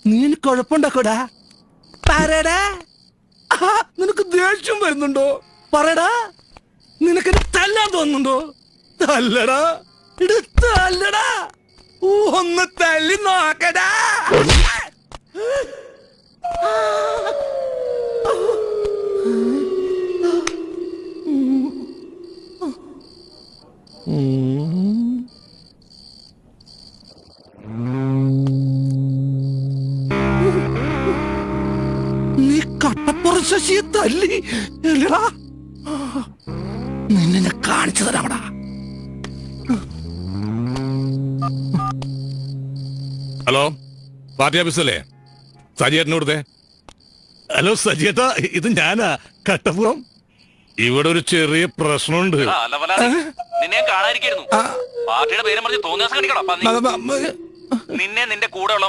നീ കുഴപ്പമുണ്ടാക്കോടാ? പറയടാ. നിനക്ക് ദേഷ്യം വരുന്നുണ്ടോ? പറയടാ. നിനക്ക് തല്ലാൻ തോന്നുന്നുണ്ടോ? തല്ലടാ, തല്ലടാ. ഒന്ന് തല്ലി നോക്കടാ. നീ കട്ടപ്പുറം ശശിയെ തല്ലി അല്ലടാ. നിന്നെ ഞാൻ കാണിച്ചു തരാമടാ. ഹലോ, പാർട്ടി ഓഫീസല്ലേ? സജിയേട്ടനോടത്തെ. ഹലോ സജിയേട്ടാ, ഇത് ഞാനാ കട്ടപ്പുറം. ഇവിടെ ഒരു ചെറിയ പ്രശ്നമുണ്ട്. നിന്നെ കാണാതിരിക്കുന്നു. പാർട്ടിയുടെ പേരും പറഞ്ഞ് തോന്നിയാസം കാണിക്കണം. നിന്നെ നിന്റെ കൂടെ ഉള്ള